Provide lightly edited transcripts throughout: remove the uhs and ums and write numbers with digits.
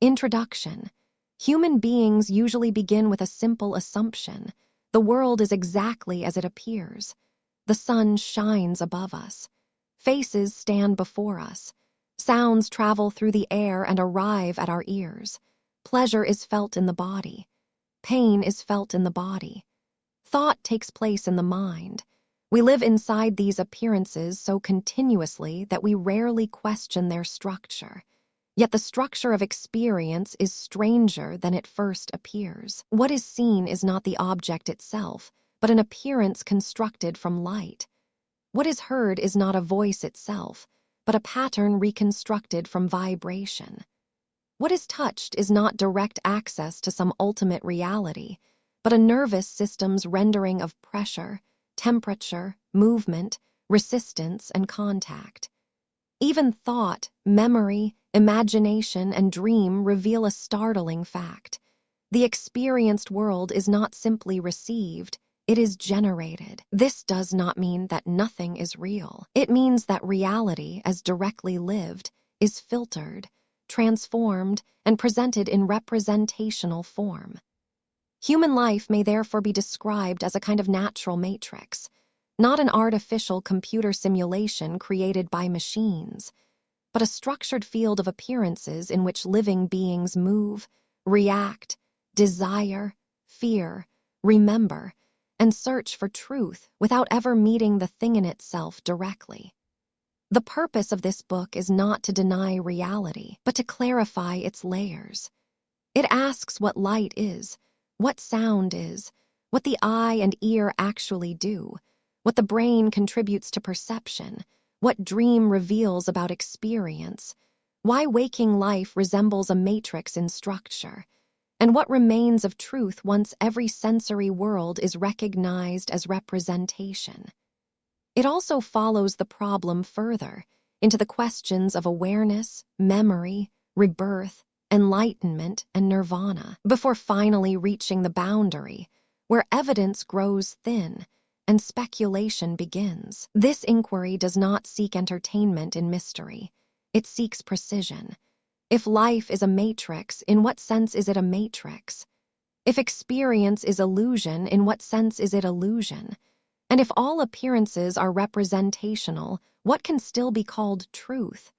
Introduction. Human beings usually begin with a simple assumption. The world is exactly as it appears. The sun shines above us. Faces stand before us. Sounds travel through the air and arrive at our ears. Pleasure is felt in the body. Pain is felt in the body. Thought takes place in the mind. We live inside these appearances so continuously that we rarely question their structure. Yet the structure of experience is stranger than it first appears. What is seen is not the object itself, but an appearance constructed from light. What is heard is not a voice itself, but a pattern reconstructed from vibration. What is touched is not direct access to some ultimate reality, but a nervous system's rendering of pressure, temperature, movement, resistance, and contact. Even thought, memory, imagination, and dream reveal a startling fact. The experienced world is not simply received, it is generated. This does not mean that nothing is real. It means that reality, as directly lived, is filtered, transformed, and presented in representational form. Human life may therefore be described as a kind of natural matrix, not an artificial computer simulation created by machines, but a structured field of appearances in which living beings move, react, desire, fear, remember, and search for truth without ever meeting the thing in itself directly. The purpose of this book is not to deny reality, but to clarify its layers. It asks what light is, what sound is, what the eye and ear actually do, what the brain contributes to perception, what dream reveals about experience, why waking life resembles a matrix in structure, and what remains of truth once every sensory world is recognized as representation. It also follows the problem further into the questions of awareness, memory, rebirth, enlightenment, and nirvana, before finally reaching the boundary where evidence grows thin and speculation begins. This inquiry does not seek entertainment in mystery. It seeks precision. If life is a matrix, in what sense is it a matrix? If experience is illusion, in what sense is it illusion? And if all appearances are representational, what can still be called truth?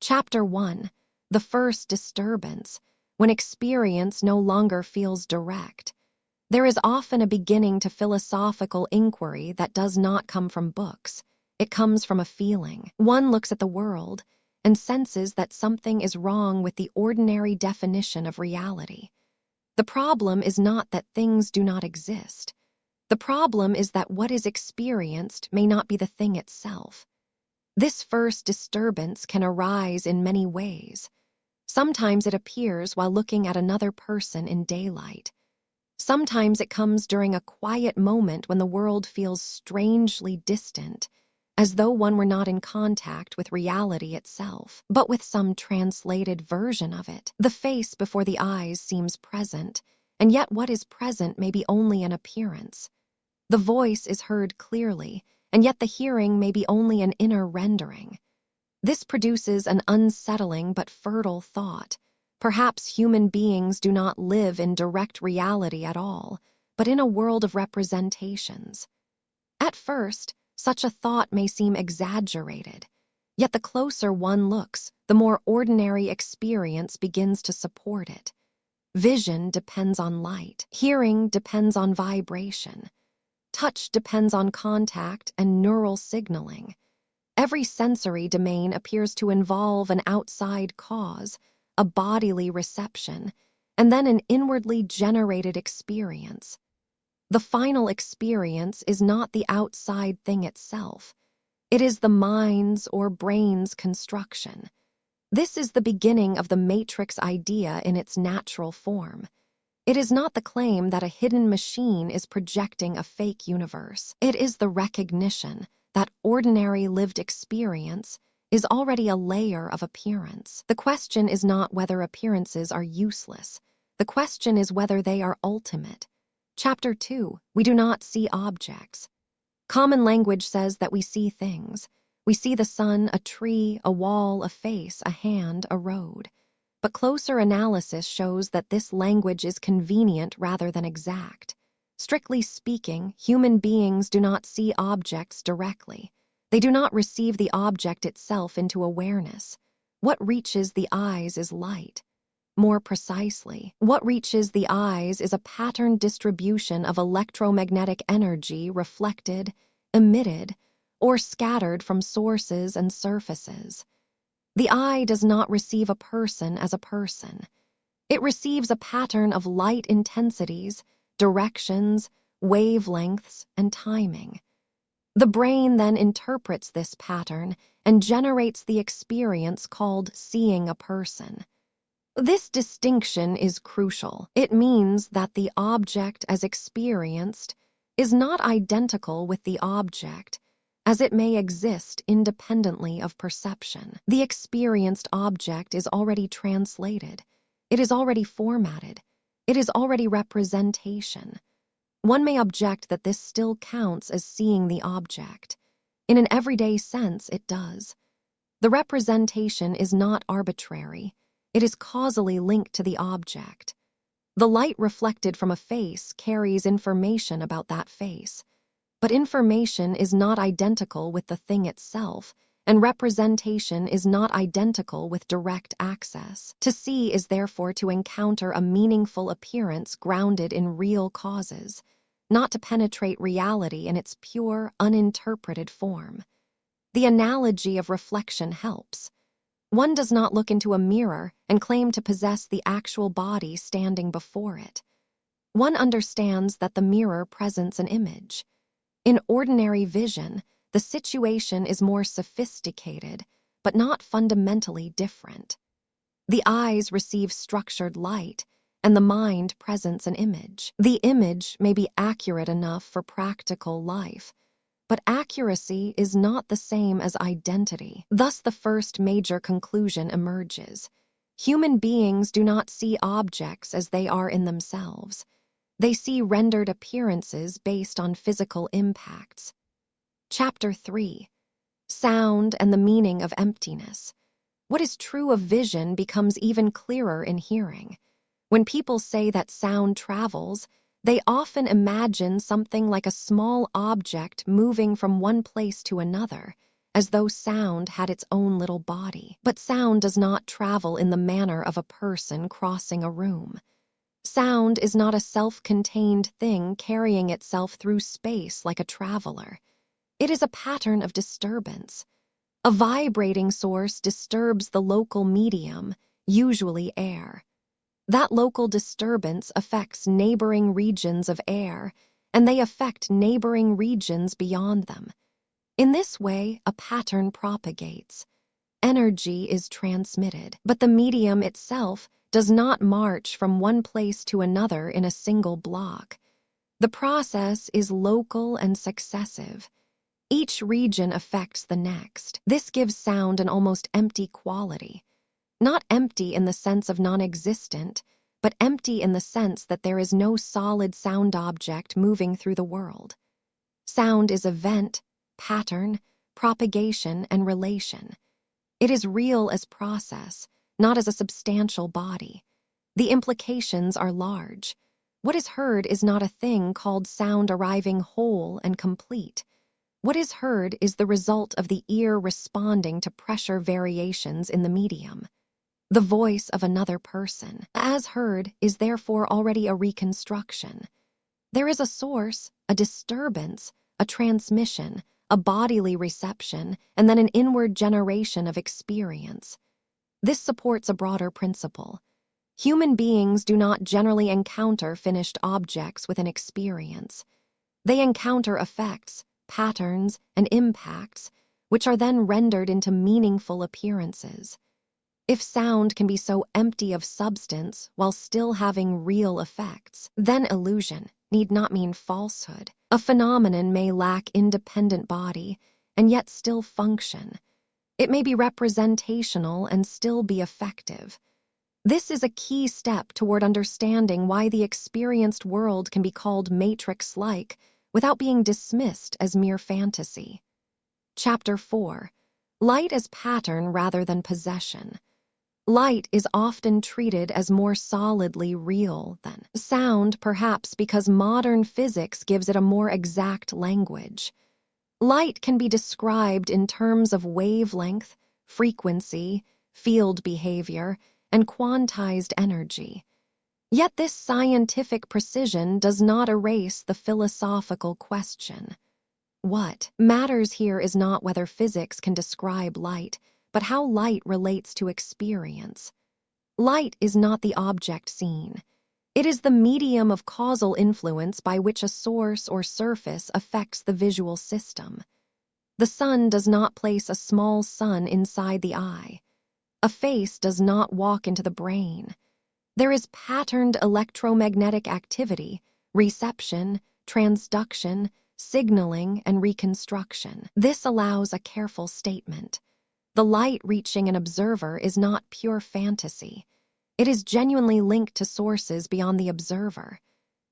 Chapter 1. The first disturbance, when experience no longer feels direct. There is often a beginning to philosophical inquiry that does not come from books. It comes from a feeling. One looks at the world and senses that something is wrong with the ordinary definition of reality. The problem is not that things do not exist. The problem is that what is experienced may not be the thing itself. This first disturbance can arise in many ways. Sometimes it appears while looking at another person in daylight. Sometimes it comes during a quiet moment when the world feels strangely distant, as though one were not in contact with reality itself, but with some translated version of it. The face before the eyes seems present, and yet what is present may be only an appearance. The voice is heard clearly, and yet the hearing may be only an inner rendering. This produces an unsettling but fertile thought. Perhaps human beings do not live in direct reality at all, but in a world of representations. At first, such a thought may seem exaggerated, yet the closer one looks, the more ordinary experience begins to support it. Vision depends on light, hearing depends on vibration, touch depends on contact and neural signaling. Every sensory domain appears to involve an outside cause, a bodily reception, and then an inwardly generated experience. The final experience is not the outside thing itself. It is the mind's or brain's construction. This is the beginning of the matrix idea in its natural form. It is not the claim that a hidden machine is projecting a fake universe. It is the recognition that ordinary lived experience is already a layer of appearance. The question is not whether appearances are useless. The question is whether they are ultimate. Chapter 2. We do not see objects. Common language says that we see things. We see the sun, a tree, a wall, a face, a hand, a road. But closer analysis shows that this language is convenient rather than exact. Strictly speaking, human beings do not see objects directly. They do not receive the object itself into awareness. What reaches the eyes is light. More precisely, what reaches the eyes is a pattern distribution of electromagnetic energy reflected, emitted, or scattered from sources and surfaces. The eye does not receive a person as a person. It receives a pattern of light intensities, directions, wavelengths, and timing. The brain then interprets this pattern and generates the experience called seeing a person. This distinction is crucial. It means that the object as experienced is not identical with the object, as it may exist independently of perception. The experienced object is already translated. It is already formatted. It is already representation. One may object that this still counts as seeing the object. In an everyday sense, it does. The representation is not arbitrary. It is causally linked to the object. The light reflected from a face carries information about that face. But information is not identical with the thing itself, and representation is not identical with direct access. To see is therefore to encounter a meaningful appearance grounded in real causes, not to penetrate reality in its pure, uninterpreted form. The analogy of reflection helps. One does not look into a mirror and claim to possess the actual body standing before it. One understands that the mirror presents an image. In ordinary vision, the situation is more sophisticated, but not fundamentally different. The eyes receive structured light, and the mind presents an image. The image may be accurate enough for practical life, but accuracy is not the same as identity. Thus, the first major conclusion emerges. Human beings do not see objects as they are in themselves. They see rendered appearances based on physical impacts. Chapter 3. Sound and the meaning of emptiness. What is true of vision becomes even clearer in hearing. When people say that sound travels, they often imagine something like a small object moving from one place to another, as though sound had its own little body. But sound does not travel in the manner of a person crossing a room. Sound is not a self-contained thing carrying itself through space like a traveler. It is a pattern of disturbance. A vibrating source disturbs the local medium, usually air. That local disturbance affects neighboring regions of air, and they affect neighboring regions beyond them. In this way, a pattern propagates. Energy is transmitted, but the medium itself does not march from one place to another in a single block. The process is local and successive. Each region affects the next. This gives sound an almost empty quality. Not empty in the sense of non-existent, but empty in the sense that there is no solid sound object moving through the world. Sound is event, pattern, propagation, and relation. It is real as process, not as a substantial body. The implications are large. What is heard is not a thing called sound arriving whole and complete. What is heard is the result of the ear responding to pressure variations in the medium. The voice of another person, as heard, is therefore already a reconstruction. There is a source, a disturbance, a transmission, a bodily reception, and then an inward generation of experience. This supports a broader principle. Human beings do not generally encounter finished objects with an experience. They encounter effects, patterns, and impacts, which are then rendered into meaningful appearances. If sound can be so empty of substance while still having real effects, then illusion need not mean falsehood. A phenomenon may lack independent body and yet still function. It may be representational and still be effective. This is a key step toward understanding why the experienced world can be called matrix-like without being dismissed as mere fantasy. Chapter 4. Light as pattern rather than possession. Light is often treated as more solidly real than sound, perhaps because modern physics gives it a more exact language. Light can be described in terms of wavelength, frequency, field behavior, and quantized energy. Yet this scientific precision does not erase the philosophical question. What matters here is not whether physics can describe light, but how light relates to experience. Light is not the object seen. It is the medium of causal influence by which a source or surface affects the visual system. The sun does not place a small sun inside the eye. A face does not walk into the brain. There is patterned electromagnetic activity, reception, transduction, signaling, and reconstruction. This allows a careful statement. The light reaching an observer is not pure fantasy. It is genuinely linked to sources beyond the observer.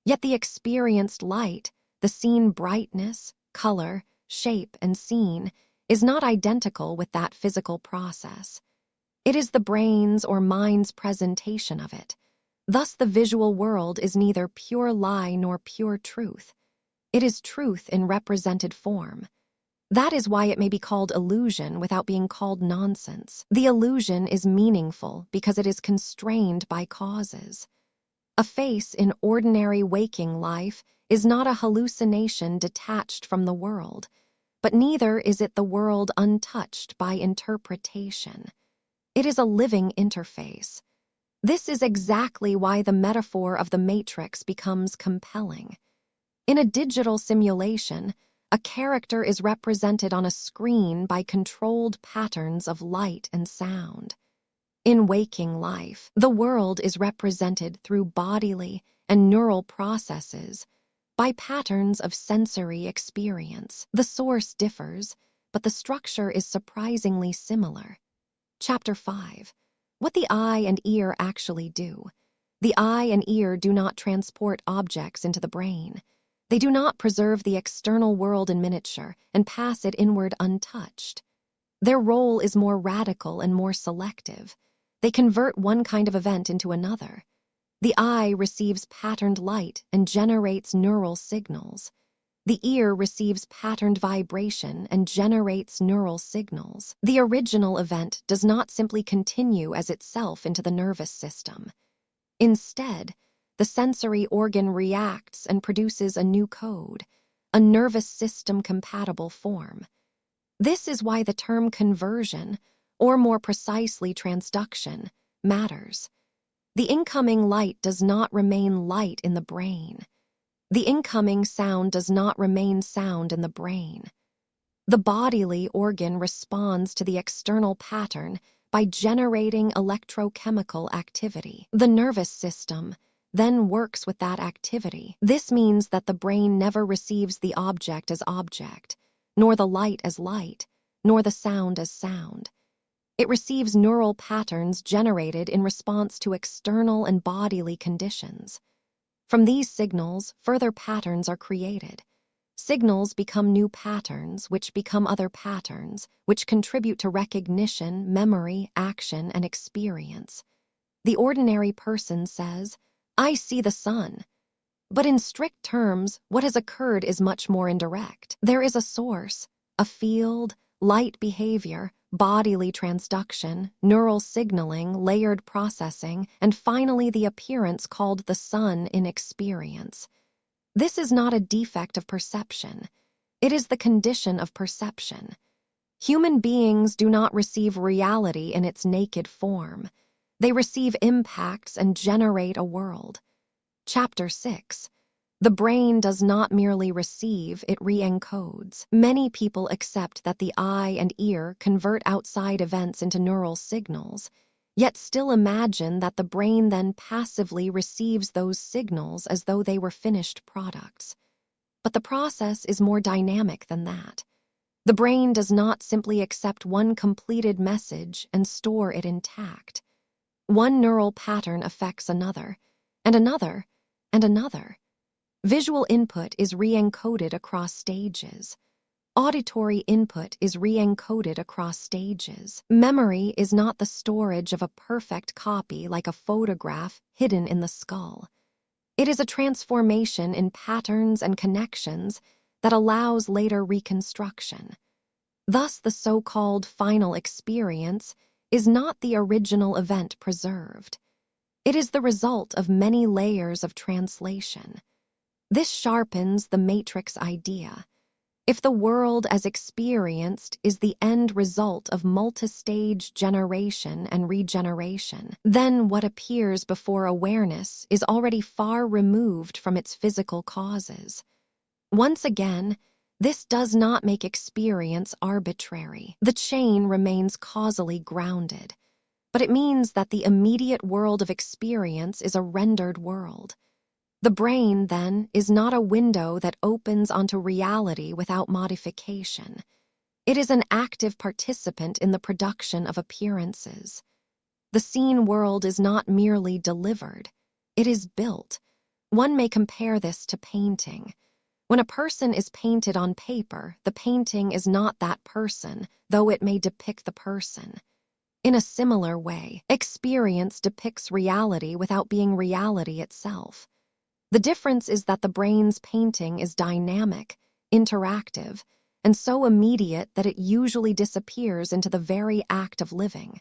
Yet the experienced light, the seen brightness, color, shape, and scene, is not identical with that physical process. It is the brain's or mind's presentation of it. Thus, the visual world is neither pure lie nor pure truth. It is truth in represented form. That is why it may be called illusion without being called nonsense. The illusion is meaningful because it is constrained by causes. A face in ordinary waking life is not a hallucination detached from the world, but neither is it the world untouched by interpretation. It is a living interface. This is exactly why the metaphor of the matrix becomes compelling. In a digital simulation, a character is represented on a screen by controlled patterns of light and sound. In waking life, the world is represented through bodily and neural processes by patterns of sensory experience. The source differs, but the structure is surprisingly similar. Chapter 5. What the eye and ear actually do. The eye and ear do not transport objects into the brain. They do not preserve the external world in miniature and pass it inward untouched. Their role is more radical and more selective. They convert one kind of event into another. The eye receives patterned light and generates neural signals. The ear receives patterned vibration and generates neural signals. The original event does not simply continue as itself into the nervous system. Instead, the sensory organ reacts and produces a new code, a nervous system-compatible form. This is why the term conversion, or more precisely transduction, matters. The incoming light does not remain light in the brain. The incoming sound does not remain sound in the brain. The bodily organ responds to the external pattern by generating electrochemical activity. The nervous system then works with that activity. This means that the brain never receives the object as object, nor the light as light, nor the sound as sound. It receives neural patterns generated in response to external and bodily conditions. From these signals, further patterns are created. Signals become new patterns, which become other patterns, which contribute to recognition, memory, action, and experience. The ordinary person says, "I see the sun." But in strict terms, what has occurred is much more indirect. There is a source, a field, light behavior, bodily transduction, neural signaling, layered processing, and finally the appearance called the sun in experience. This is not a defect of perception. It is the condition of perception. Human beings do not receive reality in its naked form. They receive impacts and generate a world. Chapter 6. The brain does not merely receive, it re-encodes. Many people accept that the eye and ear convert outside events into neural signals, yet still imagine that the brain then passively receives those signals as though they were finished products. But the process is more dynamic than that. The brain does not simply accept one completed message and store it intact. One neural pattern affects another, and another, and another. Visual input is re-encoded across stages. Auditory input is re-encoded across stages. Memory is not the storage of a perfect copy like a photograph hidden in the skull. It is a transformation in patterns and connections that allows later reconstruction. Thus, the so-called final experience is not the original event preserved. It is the result of many layers of translation. This sharpens the matrix idea. If the world as experienced is the end result of multi-stage generation and regeneration, then what appears before awareness is already far removed from its physical causes. Once again, this does not make experience arbitrary. The chain remains causally grounded, but it means that the immediate world of experience is a rendered world. The brain, then, is not a window that opens onto reality without modification. It is an active participant in the production of appearances. The seen world is not merely delivered, it is built. One may compare this to painting. When a person is painted on paper, the painting is not that person, though it may depict the person. In a similar way, experience depicts reality without being reality itself. The difference is that the brain's painting is dynamic, interactive, and so immediate that it usually disappears into the very act of living.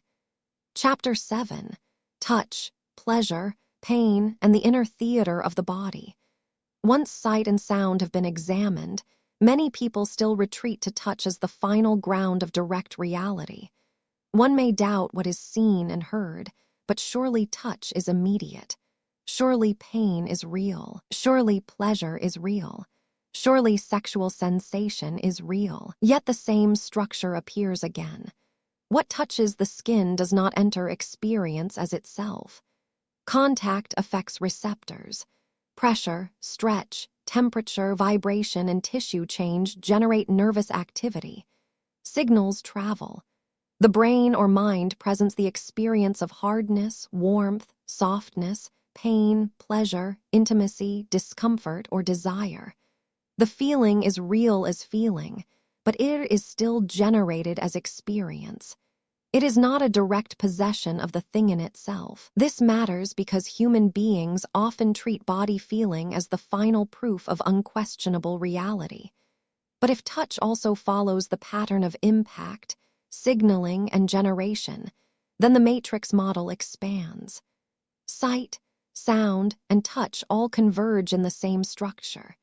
Chapter 7: Touch, Pleasure, Pain, and the Inner Theater of the Body. Once sight and sound have been examined, many people still retreat to touch as the final ground of direct reality. One may doubt what is seen and heard, but surely touch is immediate. Surely pain is real. Surely pleasure is real. Surely sexual sensation is real. Yet the same structure appears again. What touches the skin does not enter experience as itself. Contact affects receptors. Pressure, stretch, temperature, vibration, and tissue change generate nervous activity. Signals travel. The brain or mind presents the experience of hardness, warmth, softness, pain, pleasure, intimacy, discomfort, or desire. The feeling is real as feeling, but it is still generated as experience. It is not a direct possession of the thing in itself. This matters because human beings often treat body feeling as the final proof of unquestionable reality. But if touch also follows the pattern of impact, signaling, and generation, then the matrix model expands. Sight, sound, and touch all converge in the same structure.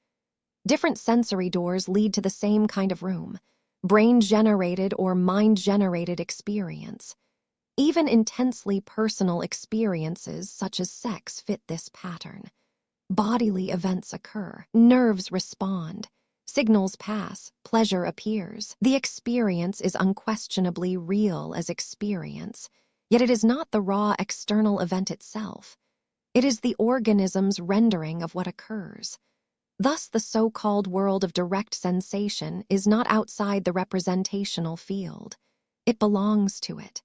Different sensory doors lead to the same kind of room, brain-generated or mind-generated experience. Even intensely personal experiences such as sex fit this pattern. Bodily events occur, nerves respond, signals pass, pleasure appears. The experience is unquestionably real as experience, yet it is not the raw external event itself. It is the organism's rendering of what occurs. Thus, the so-called world of direct sensation is not outside the representational field. It belongs to it.